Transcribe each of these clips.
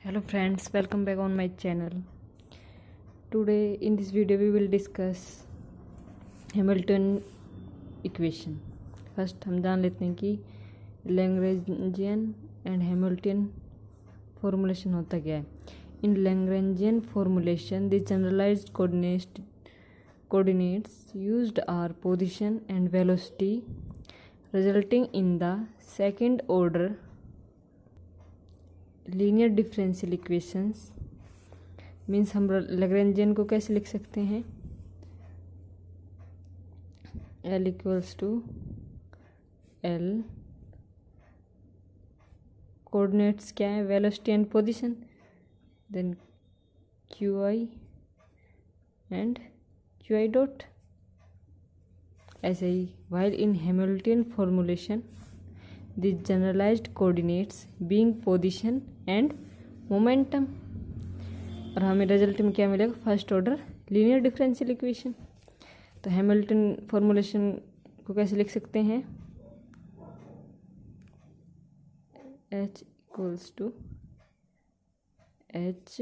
Hello friends, welcome back on my channel. Today in this video we will discuss Hamilton equation. First हम जान लेते हैं कि Lagrangian and Hamilton formulation होता क्या है. In Lagrangian formulation, the generalized coordinates used are position and velocity, resulting in the second order linear differential equations. Means हम Lagrangian को कैसे लिख सकते हैं. L equals to L, coordinates क्या है, velocity and position, then QI and QI dot. ऐसे ही while in Hamilton formulation the generalized coordinates being position and momentum. और हमें रिजल्ट में क्या मिलेगा, first order linear differential equation. तो हैमिल्टन फॉर्मूलेशन को कैसे लिख सकते हैं, H equals to H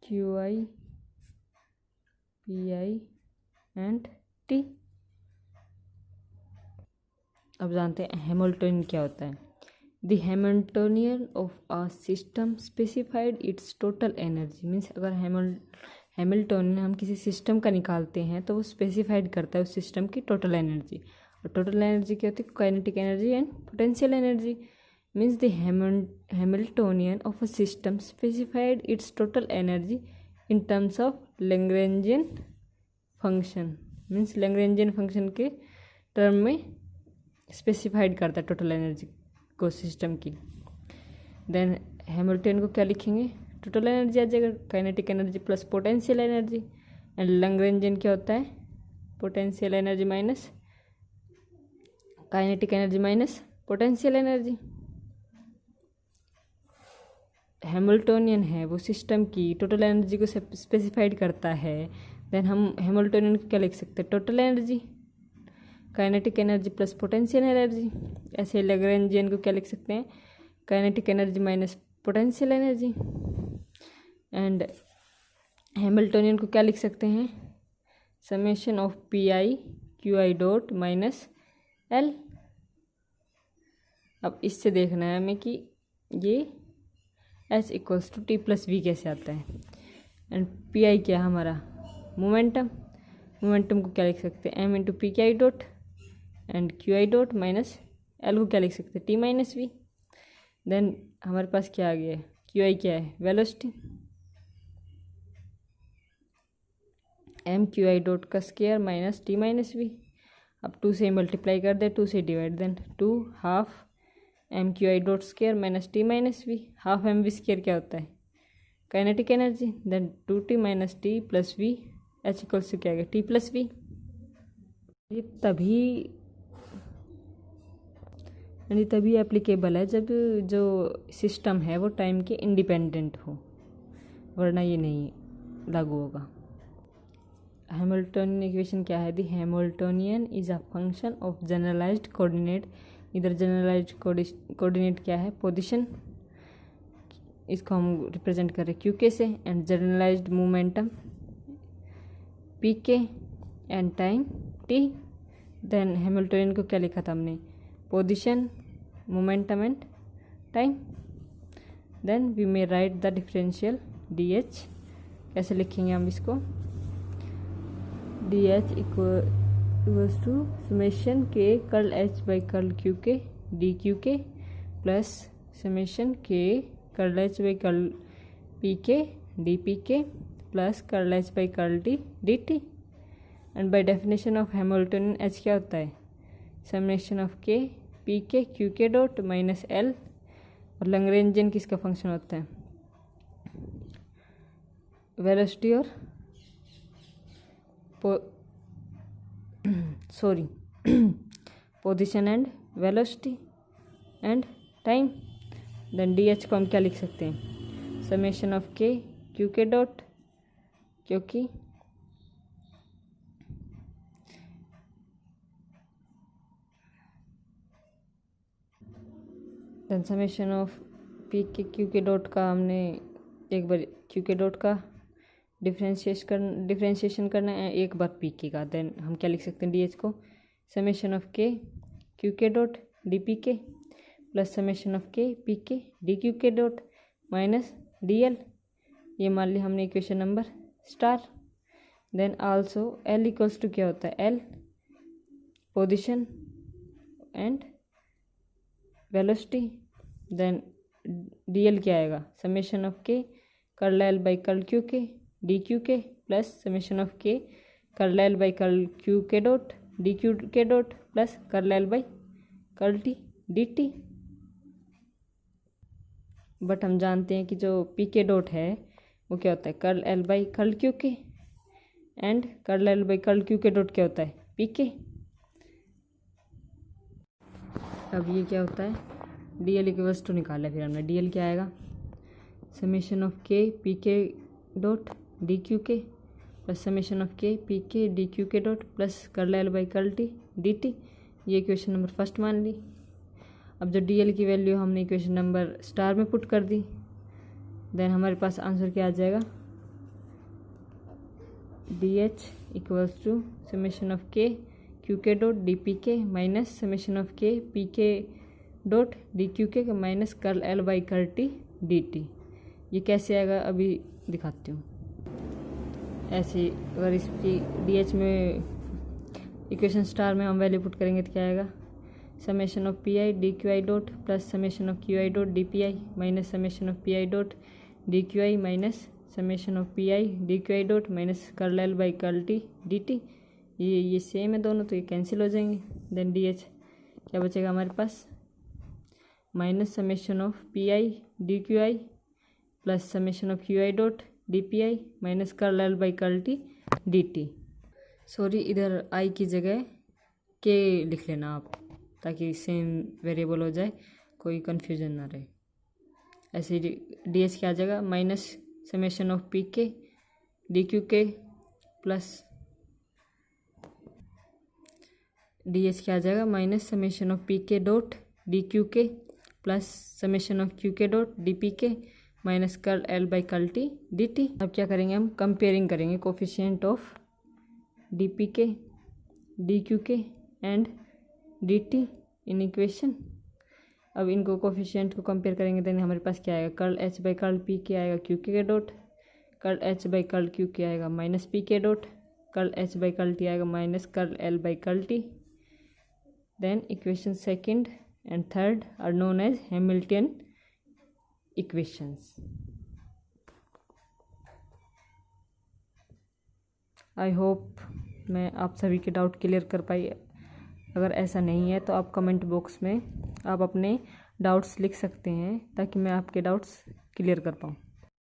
QI PI and T. अब जानते हैं हैमिल्टन क्या होता है. The Hamiltonian of a system specified its total energy. Means अगर हैमिल्टोनियन हम किसी सिस्टम का निकालते हैं तो वो स्पेसिफाइड करता है उस सिस्टम की टोटल एनर्जी. और टोटल एनर्जी क्या होती है, kinetic energy and potential energy. Means the Hamiltonian of a system specified its total energy in terms of Lagrangian function. Means Lagrangian function के टर्म में स्पेसिफाइड करता है टोटल एनर्जी को system की. देन हैमिल्टन को क्या लिखेंगे, टोटल एनर्जी आ जाएगा, kinetic energy plus potential energy. And Lagrangian क्या होता है, potential energy minus kinetic energy minus potential energy. Hamiltonian है वो सिस्टम की टोटल एनर्जी को स्पेसिफाइड करता है. देन हम हैमिल्टोनियन को क्या लिख सकते हैं, total energy kinetic energy plus potential energy. ऐसे लैग्रेंजियन को क्या लिख सकते हैं, kinetic energy minus potential energy. And Hamiltonian को क्या लिख सकते हैं, summation of PI QI dot minus L. अब इससे देखना है हमें कि ये H equals to T plus V कैसे आता है. एंड PI क्या है हमारा, मोमेंटम. मोमेंटम को क्या लिख सकते हैं, M into PQI dot and QI dot minus L को क्या लिख सकते हैं, T माइनस V. देन हमारे पास क्या आ गया है, QI क्या है, वेलोसिटी. M QI डॉट का square minus T minus V. अब 2 से मल्टीप्लाई कर दे, 2 से divide, then 2 half M QI dot square minus T minus V. Half M V square क्या होता है, kinetic energy. Then 2T minus T plus V, H equals to क्या आ गया, T प्लस V. ये तभी एप्लीकेबल है जब जो सिस्टम है वो टाइम के इंडिपेंडेंट हो, वरना ये नहीं लागू होगा. हैमिल्टोनियन इक्वेशन क्या है, the Hamiltonian is a function of generalised coordinate. इधर जनरलाइज्ड कोऑर्डिनेट क्या है, पोजीशन, इसको हम रिप्रेजेंट कर रहे हैं QK से. And generalised momentum PK and time T. Then Hamiltonian को क्या लिखा था हमने, position momentum and time. Then we may write the differential DH. कैसे लिखेंगे हम इसको, DH equals to summation K curl H by curl QK DQK plus summation K curl H by curl PK DPK plus curl H by curl D DT. And by definition of Hamiltonian H क्या होता है, summation of K PK QK dot minus L. और Lagrangian किसका function होता है, velocity और position and velocity and time. Then DH को हम क्या लिख सकते हैं, summation of K QK dot, क्योंकि then summation of P K Q K dot का हमने एक बार क्यू के डॉट का डिफ्रेंशिएशन करना है, एक बार पी के का। देन हम क्या लिख सकते हैं डी एच को summation of K Q K dot D P K plus summation of K P K D Q K dot minus D L. ये मान लिया हमने equation number star. Then also L equals to क्या होता है L position and velocity. Then D L क्या आएगा summation of K curl L by curl Q K D Q K plus summation of K curl L by curl Q K dot D Q K dot plus curl L by curl T D T. But हम जानते हैं कि जो P K dot है वो क्या होता है curl L by curl Q K and curl L by curl Q K dot क्या होता है पी के। अब ये क्या होता है डी एल इक्वल्स टू निकाला फिर हमने डी एल क्या आएगा summation of K P K dot D Q K plus summation of K P K D Q K dot plus curl L by curl T D T. ये equation number first मान ली। अब जो D L की value हमने equation number star में put कर दी। देन हमारे पास आंसर क्या आ जाएगा D H equals to summation of K Q K dot D P के minus summation of K P K dot D Q के minus curl L by curl T D T. ये कैसे आएगा अभी दिखाती हूँ। ऐसे अगर इसकी डी एच में इक्वेशन स्टार में हम वैल्यू पुट करेंगे तो क्या आएगा summation of P I D Q I dot plus summation of Q I dot D P I minus summation of P I dot D Q I minus summation of P I D Q I dot minus curl L by curl T D T. ये same है दोनों तो ये cancel हो जाएंगे। Then D H क्या बचेगा हमारे पास minus summation of P I D Q I plus summation of Q I dot D P I minus curl L by curl T D T. Sorry इधर आई की जगह के लिख लेना आप ताकि सेम वेरिएबल हो जाए कोई कन्फ्यूजन ना रहे। ऐसे डी एच क्या आ जाएगा minus summation of P K D Q K plus D H क्या आ जाएगा minus summation of P K dot D Q K plus summation of Q K dot D P के minus curl L by curl T D T. अब क्या करेंगे हम comparing करेंगे coefficient of D P K D Q K and D T in equation. अब इनको coefficient को compare करेंगे तो हमारे पास क्या आएगा curl H by curl P K आएगा Q K dot curl H by curl Q K आएगा minus P K dot curl H by curl T आएगा minus curl L by curl T. Then equation second and third are known as Hamilton equations. I hope मैं आप सभी के doubt clear कर पाई। अगर ऐसा नहीं है तो आप कमेंट बॉक्स में आप अपने डाउट्स लिख सकते हैं ताकि मैं आपके डाउट्स क्लियर कर पाऊँ।